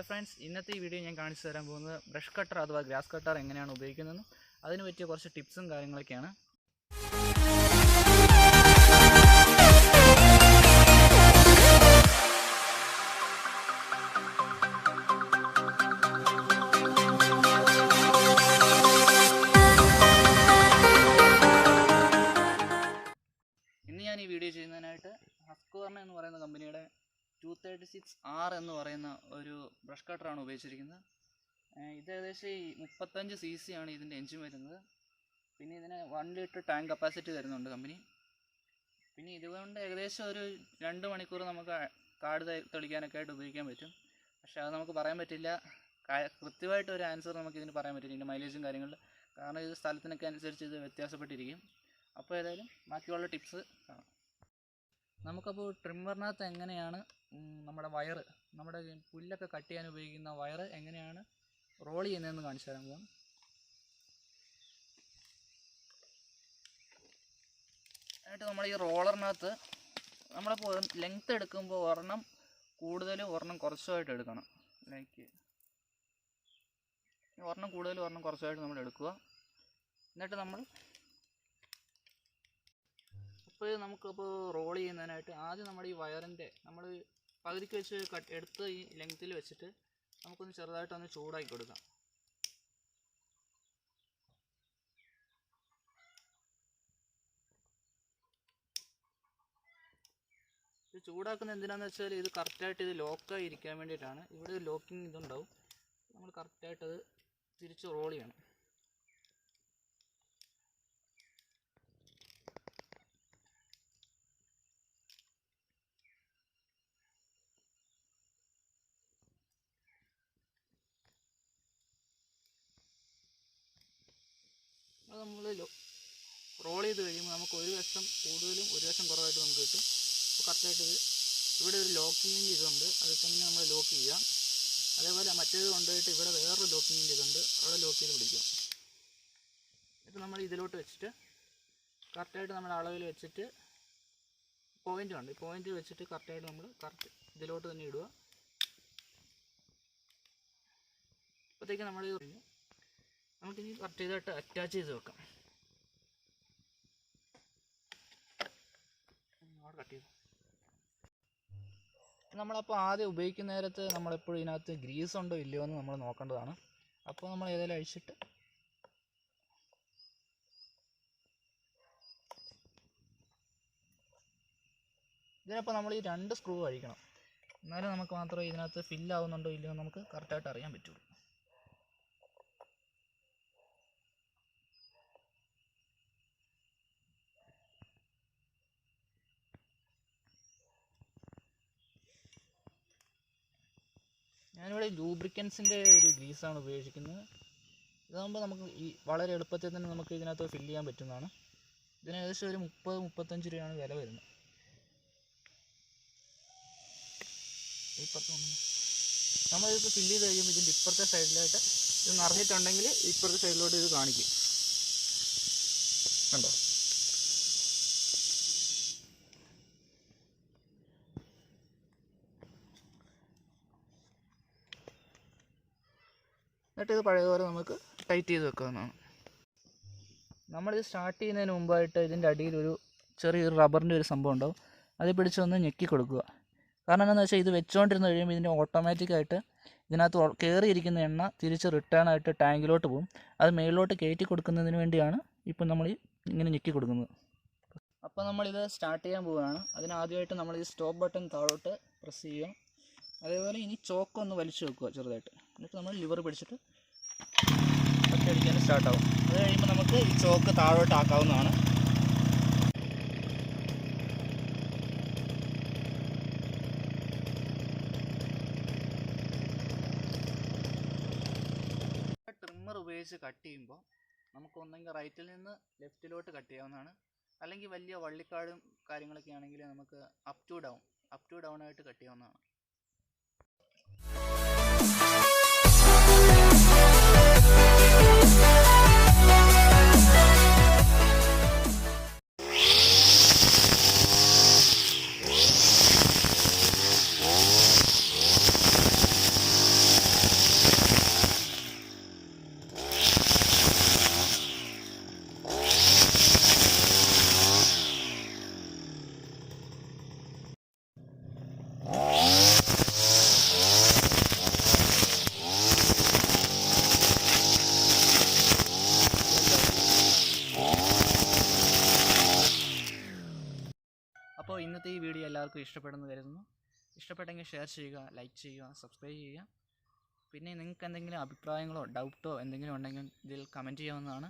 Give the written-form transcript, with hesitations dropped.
Friends, ഇന്നത്തെ ഈ video ഞാൻ കാണിച്ചു തരാൻ പോകുന്നത് ബ്രഷ് കട്ടർ അഥവാ ഗ്രാസ് കട്ടർ എങ്ങനെയാണ് ഉപയോഗിക്കുന്നതെന്നും അതിന് പറ്റിയ കുറച്ച് ടിപ്സും കാര്യങ്ങളൊക്കെയാണ്. ഇന്ന് ഞാൻ ഈ വീഡിയോ ചെയ്യുന്നതിനായിട്ട് ഹസ്ക്വർണ എന്ന് പറയുന്ന കമ്പനിയുടെ 236R എന്ന് പറയുന്ന ഒരു ബ്രഷ് കട്ടറാണ് ഉപയോഗിച്ചിരിക്കുന്നത്. ഇത് ഏകദേശം 35 cc ആണ് ഇതിൻ്റെ എൻജിൻ വരുന്നത്. പിന്നെ ഇതിന് 1 ലിറ്റർ ടാങ്ക് കപ്പാസിറ്റി തരുന്നുണ്ട് കമ്പനി. പിന്നെ ഇതുകൊണ്ട് ഏകദേശം ഒരു 2 മണിക്കൂർ നമുക്ക് കാട് തെളിക്കാനൊക്കെ ആയിട്ട് ഉപയോഗിക്കാൻ പറ്റും. പക്ഷേ അത് നമുക്ക് പറയാൻ പറ്റില്ല, കൃത്യമായിട്ട് ഒരു ആൻസർ നമുക്ക് ഇതിന് പറയാൻ പറ്റില്ല ഇതിൻ്റെ മൈലേജും കാര്യങ്ങളിൽ. കാരണം ഇത് സ്ഥലത്തിനൊക്കെ അനുസരിച്ച് ഇത് വ്യത്യാസപ്പെട്ടിരിക്കും. അപ്പോൾ ഏതായാലും ബാക്കിയുള്ള ടിപ്സ് കാണാം. നമുക്കപ്പോൾ ട്രിമ്മറിനകത്ത് എങ്ങനെയാണ് നമ്മുടെ പുല്ലൊക്കെ കട്ട് ചെയ്യാൻ ഉപയോഗിക്കുന്ന വയർ എങ്ങനെയാണ് റോൾ ചെയ്യുന്നതെന്ന് കാണിച്ചു തരാൻ പോകാം. എന്നിട്ട് നമ്മൾ ഈ റോളറിനകത്ത് നമ്മളിപ്പോൾ ലെങ്ത്ത് എടുക്കുമ്പോൾ ഒരെണ്ണം കൂടുതലും ഒരെണ്ണം കുറച്ചുമായിട്ട് എടുക്കണം. ലൈക്ക് ഒരെണ്ണം കൂടുതലും ഒരെണ്ണം കുറച്ചുമായിട്ട് നമ്മൾ എടുക്കുക. എന്നിട്ട് നമുക്കപ്പോൾ റോൾ ചെയ്യുന്നതിനായിട്ട് ആദ്യം നമ്മുടെ ഈ വയറിൻ്റെ നമ്മൾ പകുതിക്ക് വെച്ച് എടുത്ത് ഈ ലെങ്ത്തിൽ വെച്ചിട്ട് നമുക്കൊന്ന് ചെറുതായിട്ടൊന്ന് ചൂടാക്കി കൊടുക്കാം. ഇത് ചൂടാക്കുന്നത് എന്തിനാണെന്ന് വെച്ചാൽ ഇത് കറക്റ്റായിട്ട് ഇത് ലോക്കായി ഇരിക്കാൻ വേണ്ടിയിട്ടാണ്. ഇവിടെ ഒരു ലോക്കിങ് ഇതുണ്ടാവും, നമ്മൾ കറക്റ്റായിട്ടത് തിരിച്ച് റോൾ ചെയ്യണം. അത് നമ്മൾ റോൾ ചെയ്ത് കഴിയുമ്പോൾ നമുക്ക് ഒരു വശം കൂടുതലും ഒരു വശം കുറവായിട്ട് നമുക്ക് കിട്ടും. അപ്പോൾ കറക്റ്റായിട്ട് ഇവിടെ ഒരു ലോക്കിങ്ങിൻ്റെ ഇതുണ്ട്, അത് തന്നെ നമ്മൾ ലോക്ക് ചെയ്യുക. അതേപോലെ മറ്റേത് കൊണ്ടുപോയിട്ട് ഇവിടെ വേറൊരു ലോക്കിങ്ങിൻ്റെ ഇതുണ്ട്, അവിടെ ലോക്ക് ചെയ്ത് പിടിക്കുക. എന്നിട്ട് നമ്മൾ ഇതിലോട്ട് വെച്ചിട്ട് കറക്റ്റായിട്ട് നമ്മൾ അളവിൽ വെച്ചിട്ട് പോയിൻ്റ് ഉണ്ട്, ഈ പോയിൻ്റ് വെച്ചിട്ട് കറക്റ്റായിട്ട് നമ്മൾ ഇതിലോട്ട് തന്നെ ഇടുക. അപ്പോഴത്തേക്ക് നമ്മൾ നമുക്കിനി കറക്റ്റ് ചെയ്തിട്ട് അറ്റാച്ച് ചെയ്ത് വെക്കാം. കട്ട് ചെയ്തു. നമ്മളപ്പോൾ ആദ്യം ഉപയോഗിക്കുന്ന നേരത്ത് നമ്മളെപ്പോഴും ഇതിനകത്ത് ഗ്രീസ് ഉണ്ടോ ഇല്ലയോ എന്ന് നമ്മൾ നോക്കേണ്ടതാണ്. അപ്പോൾ നമ്മൾ ഏതെങ്കിലും അഴിച്ചിട്ട് ഇതിനപ്പോൾ നമ്മൾ ഈ 2 സ്ക്രൂ അഴിക്കണം. എന്നാലും നമുക്ക് മാത്രമേ ഇതിനകത്ത് ഫില്ലാവുന്നുണ്ടോ ഇല്ലയോ എന്ന് നമുക്ക് കറക്റ്റായിട്ട് അറിയാൻ പറ്റുള്ളൂ. ഞാനിവിടെ ലൂബ്രിക്കൻസിൻ്റെ ഒരു ഗ്രീസാണ് ഉപയോഗിക്കുന്നത്. ഇതാകുമ്പോൾ നമുക്ക് വളരെ എളുപ്പത്തിൽ തന്നെ നമുക്ക് ഇതിനകത്ത് ഫില്ല് ചെയ്യാൻ പറ്റുന്നതാണ്. ഇതിന് ഏകദേശം ഒരു 30-35 രൂപയാണ് വില വരുന്നത്. നമ്മളിത് ഫില്ല് ചെയ്ത് കഴിയുമ്പോൾ ഇതിൻ്റെ ഇപ്പുറത്തെ സൈഡിലായിട്ട് ഇത് നിറഞ്ഞിട്ടുണ്ടെങ്കിൽ ഇപ്പുറത്തെ സൈഡിലോട്ട് ഇത് കാണിക്കും, കണ്ടോ? എന്നിട്ട് ഇത് പഴയതുപോലെ നമുക്ക് ടൈറ്റ് ചെയ്ത് വെക്കാവുന്നതാണ്. നമ്മളിത് സ്റ്റാർട്ട് ചെയ്യുന്നതിന് മുമ്പായിട്ട് ഇതിൻ്റെ അടിയിലൊരു ചെറിയൊരു റബ്ബറിൻ്റെ ഒരു സംഭവം ഉണ്ടാവും, അത് പിടിച്ചൊന്ന് ഞെക്കി കൊടുക്കുക. കാരണം എന്താണെന്ന് വെച്ചാൽ ഇത് വെച്ചുകൊണ്ടിരുന്ന് കഴിയുമ്പോൾ ഇതിൻ്റെ ഓട്ടോമാറ്റിക്കായിട്ട് ഇതിനകത്ത് കയറിയിരിക്കുന്ന എണ്ണ തിരിച്ച് റിട്ടേൺ ആയിട്ട് ടാങ്കിലോട്ട് പോകും. അത് മേളിലോട്ട് കയറ്റി കൊടുക്കുന്നതിന് വേണ്ടിയാണ് ഇപ്പം നമ്മൾ ഇങ്ങനെ ഞെക്കി കൊടുക്കുന്നത്. അപ്പോൾ നമ്മളിത് സ്റ്റാർട്ട് ചെയ്യാൻ പോവുകയാണ്. അതിനാദ്യമായിട്ട് നമ്മൾ ഈ സ്റ്റോപ്പ് ബട്ടൺ താഴോട്ട് പ്രസ് ചെയ്യുക. അതേപോലെ ഇനി ചോക്കൊന്ന് വലിച്ചു വെക്കുക ചെറുതായിട്ട്. എന്നിട്ട് നമ്മൾ ലിവർ പിടിച്ചിട്ട് ഒറ്റയടിക്കാൻ സ്റ്റാർട്ടാവും. അത് കഴിയുമ്പോൾ നമുക്ക് ഈ ചോക്ക് താഴോട്ട് ആക്കാവുന്നതാണ്. ട്രിമ്മർ ഉപയോഗിച്ച് കട്ട് ചെയ്യുമ്പോൾ നമുക്ക് ഒന്നെങ്കിൽ റൈറ്റിൽ നിന്ന് ലെഫ്റ്റിലോട്ട് കട്ട് ചെയ്യാവുന്നതാണ്, അല്ലെങ്കിൽ വലിയ വള്ളിക്കാടും കാര്യങ്ങളൊക്കെ ആണെങ്കിൽ നമുക്ക് അപ്പ് ടു ഡൗൺ ആയിട്ട് കട്ട് ചെയ്യാവുന്നതാണ്. എല്ലാവർക്കും ഇഷ്ടപ്പെടുമെന്ന് കരുതുന്നു. ഇഷ്ടപ്പെട്ടെങ്കിൽ ഷെയർ ചെയ്യുക, ലൈക്ക് ചെയ്യുക, സബ്സ്ക്രൈബ് ചെയ്യുക. പിന്നെ നിങ്ങൾക്ക് എന്തെങ്കിലും അഭിപ്രായങ്ങളോ ഡൗട്ടോ എന്തെങ്കിലും ഉണ്ടെങ്കിൽ ഇതിൽ കമൻറ്റ് ചെയ്യാവുന്നതാണ്.